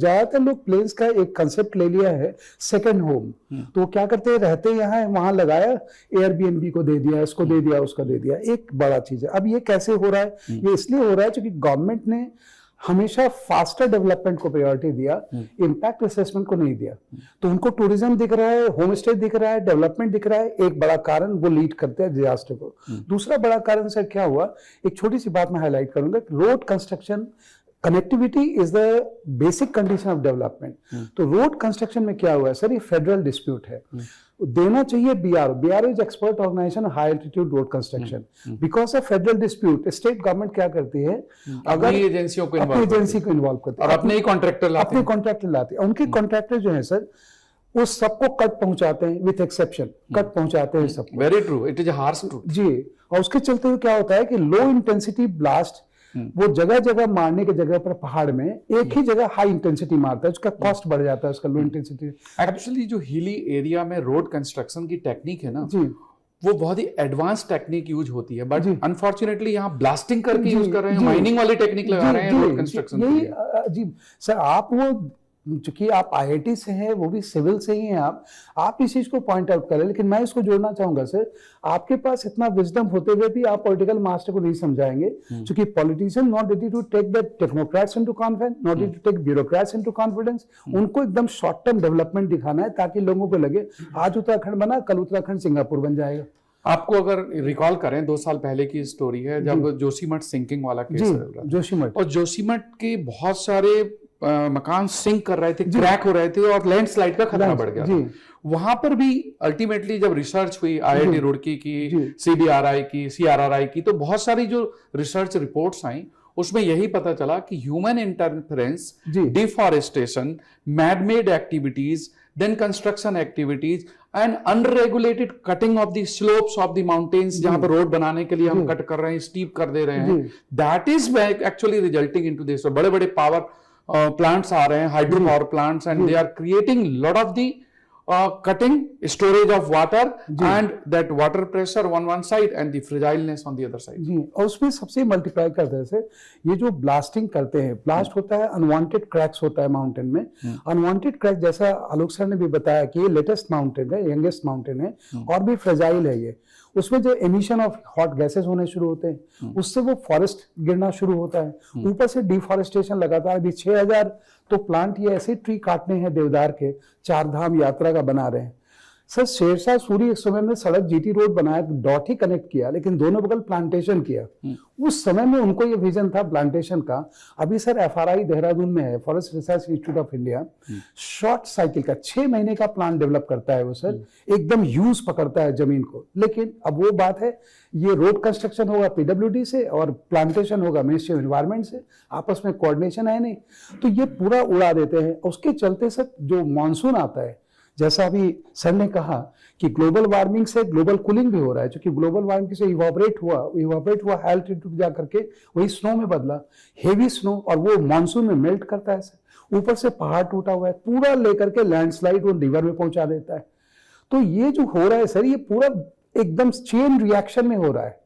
ज्यादातर लोग प्लेन्स का एक कंसेप्ट ले लिया है सेकंड होम। तो क्या करते हैं, रहते यहाँ है, वहां लगाया, एयरबीएनबी को दे दिया, इसको दे दिया, उसको दे दिया, एक बड़ा चीज है। अब ये कैसे हो रहा है? ये इसलिए हो रहा है क्योंकि गवर्नमेंट ने हमेशा फास्टर डेवलपमेंट को प्रायोरिटी दिया, इम्पैक्ट असेसमेंट को नहीं दिया। तो उनको टूरिज्म दिख रहा है, होम स्टे दिख रहा है, डेवलपमेंट दिख रहा है, एक बड़ा कारण वो लीड करते हैं डिजास्टर को। दूसरा बड़ा कारण सर क्या हुआ, एक छोटी सी बात मैं हाईलाइट करूंगा, road construction, connectivity is the basic condition of development. तो रोड कंस्ट्रक्शन में क्या हुआ है सर, ये फेडरल डिस्प्यूट है, देना चाहिए BRO. BRO is expert organisation high altitude road construction. Because of federal dispute state government क्या करती है, अगर अपनी एजेंसी को इन्वॉल्व करती है और अपने कॉन्ट्रैक्टर लाते हैं। उनके कॉन्ट्रैक्टर जो है सर वो सबको कट पहुंचाते हैं, विथ एक्सेप्शन कट पहुंचाते हैं सबको। Very true, it is a harsh truth ji. और उसके चलते हुए क्या होता है कि लो इंटेंसिटी ब्लास्ट वो जगह जगह मारने की जगह पर पहाड़ में एक ही जगह हाई इंटेंसिटी मारता है, उसका कॉस्ट बढ़ जाता है, उसका लो इंटेंसिटी। एक्चुअली जो हिली एरिया में रोड कंस्ट्रक्शन की टेक्निक है ना जी, वो बहुत ही एडवांस टेक्निक यूज होती है, बट अनफॉर्चुनेटली यहाँ ब्लास्टिंग करके यूज कर रहे हैं, माइनिंग वाली टेक्निक लगा रहे हैं रोड कंस्ट्रक्शन के लिए। जी सर, आप वो चूंकि आप आईआईटी से हैं, वो भी सिविल से ही हैं, आप इस चीज को पॉइंट आउट करें। लेकिन मैं इसको जोड़ना चाहूंगा सर, आपके पास इतना विजडम होते हुए भी आप पॉलिटिकल मास्टर को नहीं समझाएंगे, क्योंकि politician not ready to take the technocrats into confidence, not ready to take bureaucrats into confidence. उनको एकदम शॉर्ट टर्म डेवलपमेंट दिखाना है ताकि लोगों को लगे आज उत्तराखंड बना, कल उत्तराखंड सिंगापुर बन जाएगा। आपको अगर रिकॉल करें 2 साल पहले की स्टोरी है, जब जोशीमठ सिंकिंग वाला केस चल रहा था, जोशीमठ, और जोशीमठ के बहुत सारे मकान सिंक कर रहे थे, क्रैक हो रहे थे और लैंडस्लाइड का खतरा बढ़ गया था। वहां पर भी अल्टीमेटली जब रिसर्च हुई आईआईटी रुड़की की, सीबीआरआई की, सीआरआरआई की, तो बहुत सारी जो रिसर्च रिपोर्ट्स आई उसमें यही पता चला कि human interference, deforestation, man made activities, then construction activities and unregulated cutting of the slopes of the mountains, जहां पर रोड बनाने के लिए हम कट कर रहे हैं, स्टीप कर दे रहे हैं, that is actually resulting into this. बड़े बड़े power plants are hydro power plants, and they are creating lot of the cutting, storage of water and that water pressure on one side and the fragileness on the other side। जी, और उसमें सबसे multiply करते हैं sir, ये जो blasting करते हैं, blast होता है, अनवांटेड क्रैक्स होता है माउंटेन में। अनवांटेड क्रैक जैसा आलोक सर ने भी बताया कि ये लेटेस्ट माउंटेन है, यंगेस्ट माउंटेन है और भी फ्रेजाइल है ये। उसमें जो एमिशन ऑफ हॉट गैसेस होने शुरू होते हैं, उससे वो फॉरेस्ट गिरना शुरू होता है। ऊपर से डिफॉरेस्टेशन लगातार, अभी 6000 तो प्लांट ये ऐसे ट्री काटने हैं देवदार के, 4 धाम यात्रा का बना रहे हैं सर। शेरशाह सूरी एक समय में सड़क जीटी रोड बनाया, डॉट ही कनेक्ट किया, लेकिन दोनों बगल प्लांटेशन किया। उस समय में उनको ये विजन था प्लांटेशन का। अभी सर एफआरआई देहरादून में है, forest research institute of India, short cycle का 6 महीने का प्लान डेवलप करता है वो सर, एकदम यूज पकड़ता है जमीन को। लेकिन अब वो बात है, ये रोड कंस्ट्रक्शन होगा पीडब्ल्यूडी से और प्लांटेशन होगा मिनिस्ट्री ऑफ एनवायरमेंट से, आपस में कोऑर्डिनेशन है नहीं, तो ये पूरा उड़ा देते हैं। उसके चलते सर जो मानसून आता है, जैसा अभी सर ने कहा कि ग्लोबल वार्मिंग से ग्लोबल कूलिंग भी हो रहा है, क्योंकि ग्लोबल वार्मिंग से इवापोरेट हुआ हाई एल्टीट्यूड जा करके वही स्नो में बदला, हेवी स्नो, और वो मानसून में मेल्ट करता है सर। ऊपर से पहाड़ टूटा हुआ है, पूरा लेकर के लैंडस्लाइड वो रिवर में पहुंचा देता है। तो ये जो हो रहा है सर, ये पूरा एकदम चेन रिएक्शन में हो रहा है।